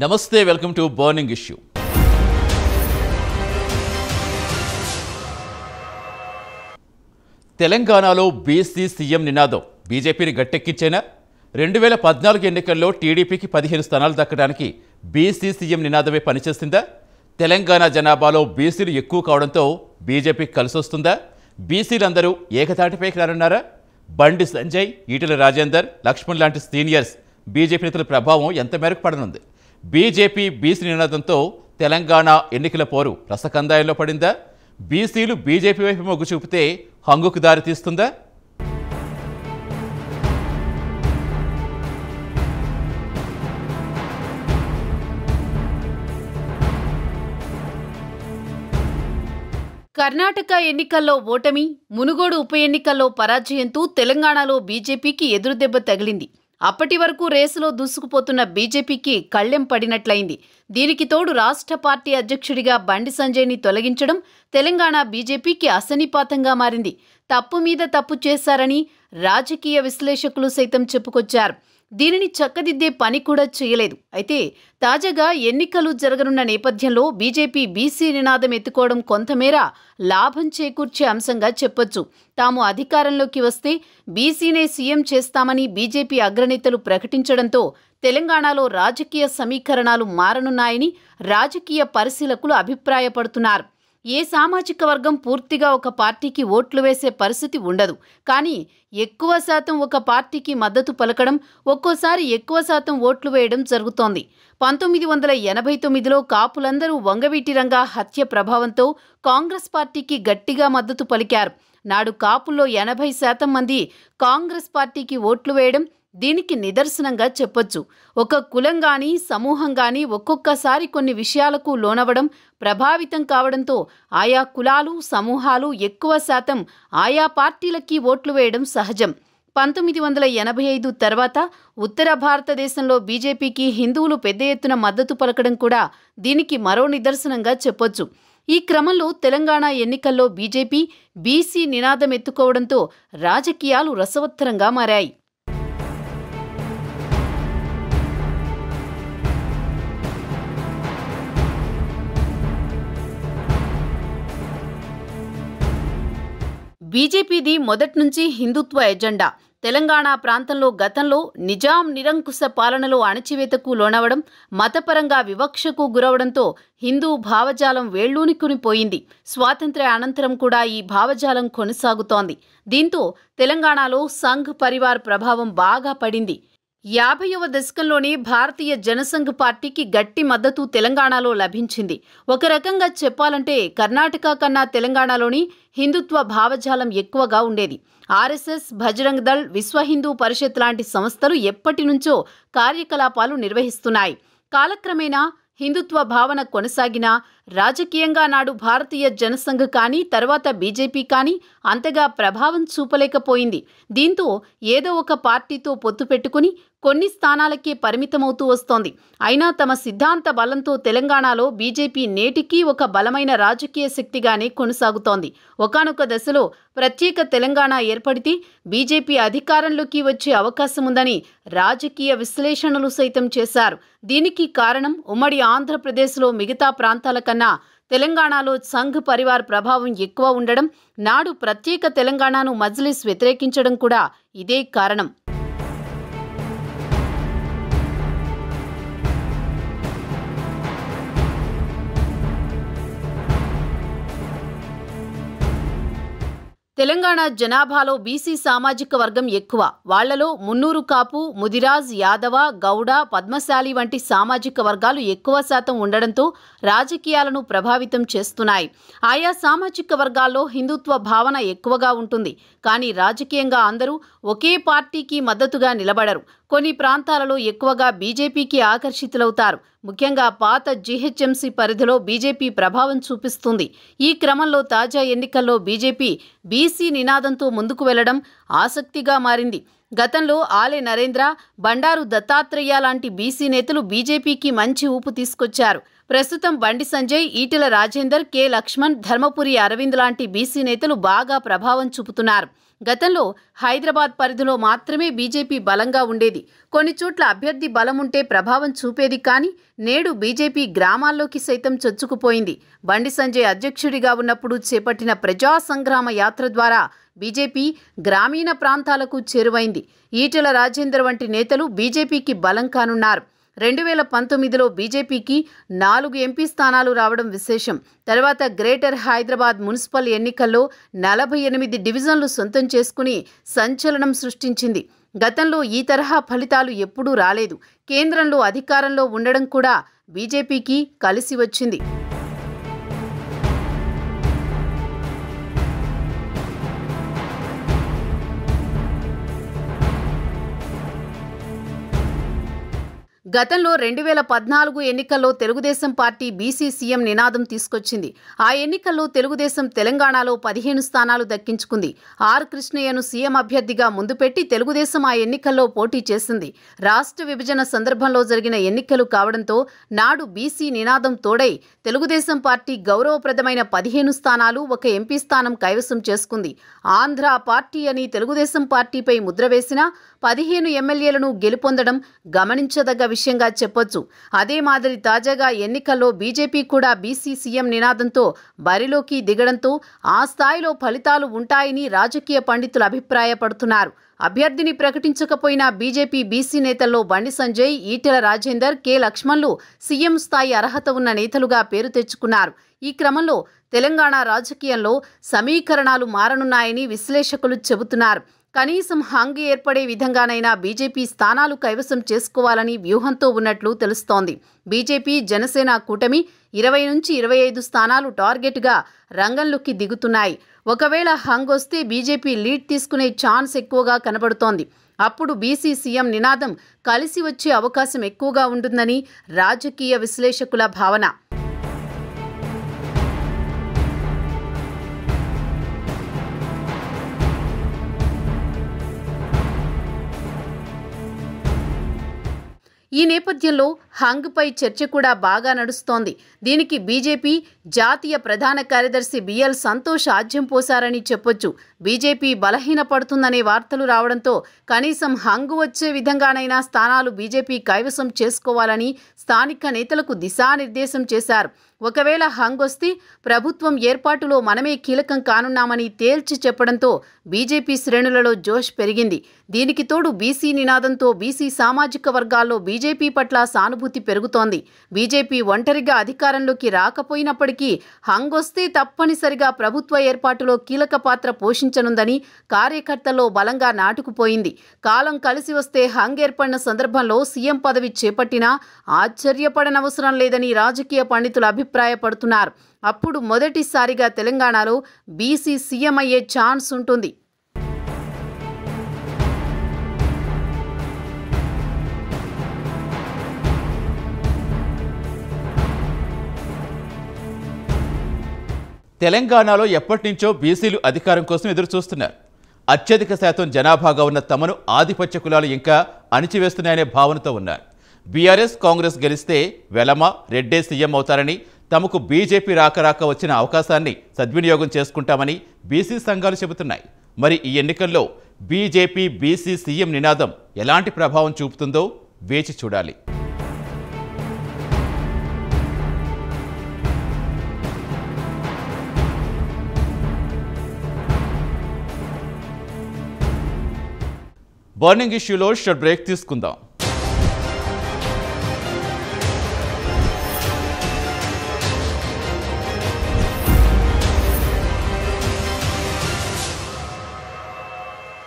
నమస్తే, welcome to burning issue. తెలంగాణలో BC CM నినాదం బీజేపీని గట్టెక్కించేనా? 2014 ఎన్నికల్లో టీడీపీకి 15 స్థానాలు దక్కడానికి బీసీ సీఎం నినాదమే పనిచేస్తుందా? తెలంగాణ జనాభాలో బీసీలు ఎక్కువ కావడంతో బీజేపీకి కలిసొస్తుందా? బీసీలందరూ ఏకతాటిపైకి రానున్నారా? బండి సంజయ్, ఈటెల రాజేందర్, లక్ష్మణ్ లాంటి సీనియర్స్ బీజేపీ నేతల ప్రభావం ఎంత మేరకు పడనుంది? బీజేపీ బీసీ నినాదంతో తెలంగాణ ఎన్నికల పోరు రసకందాయంలో పడిందా? బీసీలు బీజేపీ వైపు మొగ్గు చూపితే హంగుకు దారి తీస్తుందా? కర్ణాటక ఎన్నికల్లో ఓటమి, మునుగోడు ఉప ఎన్నికల్లో పరాజయంతో తెలంగాణలో బీజేపీకి ఎదురుదెబ్బ తగిలింది. అప్పటి వరకు రేసులో దూసుకుపోతున్న బీజేపీకి కళ్ళెం పడినట్లయింది. దీనికి తోడు రాష్ట్ర పార్టీ అధ్యక్షుడిగా బండి సంజయ్ని తొలగించడం తెలంగాణ బీజేపీకి అసనిపాతంగా మారింది. తప్పు మీద తప్పు చేశారని రాజకీయ విశ్లేషకులు సైతం చెప్పుకొచ్చారు. దీనిని చక్కదిద్దే పని కూడా చేయలేదు. అయితే తాజాగా ఎన్నికలు జరగనున్న నేపథ్యంలో బీజేపీ బీసీ నినాదం ఎత్తుకోవడం కొంతమేర లాభం చేకూర్చే అంశంగా చెప్పొచ్చు. తాము అధికారంలోకి వస్తే బీసీనే సీఎం చేస్తామని బీజేపీ అగ్రనేతలు ప్రకటించడంతో తెలంగాణలో రాజకీయ సమీకరణాలు మారనున్నాయని రాజకీయ పరిశీలకులు అభిప్రాయపడుతున్నారు. ఏ సామాజిక వర్గం పూర్తిగా ఒక పార్టీకి ఓట్లు వేసే పరిస్థితి ఉండదు. కానీ ఎక్కువ శాతం ఒక పార్టీకి మద్దతు పలకడం, ఒక్కోసారి ఎక్కువ శాతం ఓట్లు వేయడం జరుగుతోంది. 1989లో కాపులందరూ వంగవీటి రంగా హత్య ప్రభావంతో కాంగ్రెస్ పార్టీకి గట్టిగా మద్దతు పలికారు. నాడు కాపుల్లో 80% మంది కాంగ్రెస్ పార్టీకి ఓట్లు వేయడం దీనికి నిదర్శనంగా చెప్పొచ్చు. ఒక కులం గాని సమూహం గాని ఒక్కొక్కసారి కొన్ని విషయాలకు లోనవడం, ప్రభావితం కావడంతో ఆయా కులాలు సమూహాలు ఎక్కువ శాతం ఆయా పార్టీలకి ఓట్లు వేయడం సహజం. 1985 తర్వాత ఉత్తర భారతదేశంలో బీజేపీకి హిందువులు పెద్ద ఎత్తున మద్దతు పలకడం కూడా దీనికి మరో నిదర్శనంగా చెప్పొచ్చు. ఈ క్రమంలో తెలంగాణ ఎన్నికల్లో బీజేపీ బీసీ నినాదం ఎత్తుకోవడంతో రాజకీయాలు రసవత్తరంగా మారాయి. బీజేపీది మొదట్నుంచి హిందుత్వ ఎజెండా. తెలంగాణ ప్రాంతంలో గతంలో నిజాం నిరంకుశ పాలనలో అణచివేతకు లోనవడం, మతపరంగా వివక్షకు గురవడంతో హిందూ భావజాలం వేళ్లూనికునిపోయింది. స్వాతంత్ర్య అనంతరం కూడా ఈ భావజాలం కొనసాగుతోంది. దీంతో తెలంగాణలో సంఘ్ పరివార్ ప్రభావం బాగా పడింది. 50వ దశకంలోనే భారతీయ జనసంఘ్ పార్టీకి గట్టి మద్దతు తెలంగాణలో లభించింది. ఒక రకంగా చెప్పాలంటే కర్ణాటక కన్నా తెలంగాణలోని హిందుత్వ భావజాలం ఎక్కువగా ఉండేది. ఆర్ఎస్ఎస్, బజరంగ్ దళ్, విశ్వ హిందూ పరిషత్ లాంటి సంస్థలు ఎప్పటి నుంచో కార్యకలాపాలు నిర్వహిస్తున్నాయి. కాలక్రమేణా హిందుత్వ భావన కొనసాగినా రాజకీయంగా నాడు భారతీయ జనసంఘ్ కానీ తర్వాత బీజేపీ కానీ అంతగా ప్రభావం చూపలేకపోయింది. దీంతో ఏదో ఒక పార్టీతో పొత్తు పెట్టుకుని కొన్ని స్థానాలకే పరిమితమవుతూ వస్తోంది. అయినా తమ సిద్ధాంత బలంతో తెలంగాణలో బీజేపీ నేటికీ ఒక బలమైన రాజకీయ శక్తిగానే కొనసాగుతోంది. ఒకానొక దశలో ప్రత్యేక తెలంగాణ ఏర్పడితే బీజేపీ అధికారంలోకి వచ్చే అవకాశముందని రాజకీయ విశ్లేషణలు సైతం చేశారు. దీనికి కారణం ఉమ్మడి ఆంధ్రప్రదేశ్లో మిగతా ప్రాంతాల కన్నా తెలంగాణలో సంఘ్ పరివార్ ప్రభావం ఎక్కువ ఉండడం, నాడు ప్రత్యేక తెలంగాణను మజ్లిస్ వ్యతిరేకించడం కూడా ఇదే కారణం. తెలంగాణ జనాభాలో బీసీ సామాజిక వర్గం ఎక్కువ. వాళ్లలో మున్నూరు కాపు, ముదిరాజ్, యాదవ, గౌడ, పద్మశాలి వంటి సామాజిక వర్గాలు ఎక్కువ శాతం ఉండడంతో రాజకీయాలను ప్రభావితం చేస్తున్నాయి. ఆయా సామాజిక వర్గాల్లో హిందుత్వ భావన ఎక్కువగా ఉంటుంది. కానీ రాజకీయంగా అందరూ ఒకే పార్టీకి మద్దతుగా నిలబడరు. కొన్ని ప్రాంతాలలో ఎక్కువగా బీజేపీకి ఆకర్షితులవుతారు. ముఖ్యంగా పాత జీహెచ్ఎంసీ పరిధిలో బీజేపీ ప్రభావం చూపిస్తుంది. ఈ క్రమంలో తాజా ఎన్నికల్లో బీజేపీ బీసీ నినాదంతో ముందుకు వెళ్లడం ఆసక్తిగా మారింది. గతంలో ఆలే నరేంద్ర, బండారు దత్తాత్రేయ లాంటి బీసీ నేతలు బీజేపీకి మంచి ఊపు తీసుకొచ్చారు. ప్రస్తుతం బండి సంజయ్, ఈటెల రాజేందర్, కె లక్ష్మణ్, ధర్మపురి అరవింద్ లాంటి బీసీ నేతలు బాగా ప్రభావం చూపుతున్నారు. గతంలో హైదరాబాద్ పరిధిలో మాత్రమే బీజేపీ బలంగా ఉండేది. కొన్ని చోట్ల అభ్యర్థి బలం ఉంటే ప్రభావం చూపేది. కానీ నేడు బీజేపీ గ్రామాల్లోకి సైతం చొచ్చుకుపోయింది. బండి సంజయ్ అధ్యక్షుడిగా ఉన్నప్పుడు చేపట్టిన ప్రజా సంగ్రామ యాత్ర ద్వారా బీజేపీ గ్రామీణ ప్రాంతాలకు చేరువైంది. ఈటెల రాజేందర్ వంటి నేతలు బీజేపీకి బలం కానున్నారు. 2019లో బీజేపీకి 4 ఎంపీ స్థానాలు రావడం విశేషం. తర్వాత గ్రేటర్ హైదరాబాద్ మున్సిపల్ ఎన్నికల్లో 48 డివిజన్లు సొంతం చేసుకుని సంచలనం సృష్టించింది. గతంలో ఈ తరహా ఫలితాలు ఎప్పుడూ రాలేదు. కేంద్రంలో అధికారంలో ఉండడం కూడా బీజేపీకి కలిసి వచ్చింది. గతంలో 2014 ఎన్నికల్లో తెలుగుదేశం పార్టీ బీసీ సీఎం నినాదం తీసుకొచ్చింది. ఆ ఎన్నికల్లో తెలుగుదేశం తెలంగాణలో 15 స్థానాలు దక్కించుకుంది. ఆర్ కృష్ణయ్యను సీఎం అభ్యర్థిగా ముందు పెట్టి తెలుగుదేశం ఆ ఎన్నికల్లో పోటీ చేసింది. రాష్ట్ర విభజన సందర్భంలో జరిగిన ఎన్నికలు కావడంతో నాడు బీసీ నినాదం తోడై తెలుగుదేశం పార్టీ గౌరవప్రదమైన 15 స్థానాలు, 1 ఎంపీ స్థానం కైవసం చేసుకుంది. ఆంధ్ర పార్టీ అని తెలుగుదేశం పార్టీపై ముద్ర వేసిన 15 ఎమ్మెల్యేలను గెలుపొందడం గమనించదగ్గ విషయంగా చెప్పొచ్చు. అదే మాదిరి తాజాగా ఎన్నికల్లో బీజేపీ కూడా బీసీ సీఎం నినాదంతో బరిలోకి దిగడంతో ఆ స్థాయిలో ఫలితాలు ఉంటాయని రాజకీయ పండితులు అభిప్రాయపడుతున్నారు. అభ్యర్థిని ప్రకటించకపోయినా బీజేపీ బీసీ నేతల్లో బండి సంజయ్, ఈటెల రాజేందర్, కె లక్ష్మణ్లు సీఎం స్థాయి అర్హత ఉన్న నేతలుగా పేరు తెచ్చుకున్నారు. ఈ క్రమంలో తెలంగాణ రాజకీయంలో సమీకరణాలు మారనున్నాయని విశ్లేషకులు చెబుతున్నారు. కనీసం హంగ్ ఏర్పడే విధంగానైనా బీజేపీ స్థానాలు కైవసం చేసుకోవాలని వ్యూహంతో ఉన్నట్లు తెలుస్తోంది. బీజేపీ జనసేన కూటమి 20 నుంచి 25 స్థానాలు టార్గెట్గా రంగంలోకి దిగుతున్నాయి. ఒకవేళ హంగ్ వస్తే బీజేపీ లీడ్ తీసుకునే ఛాన్స్ ఎక్కువగా కనబడుతోంది. అప్పుడు బీసీ సీఎం నినాదం కలిసి వచ్చే అవకాశం ఎక్కువగా ఉంటుందని రాజకీయ విశ్లేషకుల భావన. ఈ నేపథ్యంలో హంగ్పై చర్చ కూడా బాగా నడుస్తోంది. దీనికి బీజేపీ జాతీయ ప్రధాన కార్యదర్శి బిఎల్ సంతోష్ ఆజ్యం పోశారని చెప్పొచ్చు. బీజేపీ బలహీనపడుతుందనే వార్తలు రావడంతో కనీసం హంగ్ వచ్చే విధంగానైనా స్థానాలు బీజేపీ కైవసం చేసుకోవాలని స్థానిక నేతలకు దిశానిర్దేశం చేశారు. ఒకవేళ హంగ్ వస్తే ప్రభుత్వం ఏర్పాటులో మనమే కీలకం కానున్నామని తేల్చి చెప్పడంతో బీజేపీ శ్రేణులలో జోష్ పెరిగింది. దీనికి తోడు బీసీ నినాదంతో బీసీ సామాజిక వర్గాల్లో బీజేపీ పట్ల సానుభూతి పెరుగుతోంది. బీజేపీ ఒంటరిగా అధికారంలోకి రాకపోయినప్పటికీ హంగ్ వస్తే తప్పనిసరిగా ప్రభుత్వ ఏర్పాటులో కీలక పాత్ర పోషించనుందని కార్యకర్తల్లో బలంగా నాటుకుపోయింది. కాలం కలిసి వస్తే హంగ్ ఏర్పడిన సందర్భంలో సీఎం పదవి చేపట్టినా ఆశ్చర్యపడనవసరం లేదని రాజకీయ పండితులు అభిప్రాయపడుతున్నారు. అప్పుడు మొదటిసారిగా తెలంగాణలో బీసీ సీఎం అయ్యే ఛాన్స్ ఉంటుంది. తెలంగాణలో ఎప్పటినుంచో బీసీలు అధికారం కోసం ఎదురుచూస్తున్నారు. అత్యధిక శాతం జనాభాగా ఉన్న తమను ఆధిపత్య కులాలు ఇంకా అణిచివేస్తున్నాయనే భావనతో ఉన్నారు. బీఆర్ఎస్, కాంగ్రెస్ గెలిస్తే వెలమ, రెడ్డే సీఎం అవుతారని, తమకు బీజేపీ రాక వచ్చిన అవకాశాన్ని సద్వినియోగం చేసుకుంటామని బీసీ సంఘాలు చెబుతున్నాయి. మరి ఈ ఎన్నికల్లో బీజేపీ బీసీ సీఎం నినాదం ఎలాంటి ప్రభావం చూపుతుందో వేచి చూడాలి. బర్నింగ్ ఇష్యూలో షార్ట్ బ్రేక్ తీసుకుందాం.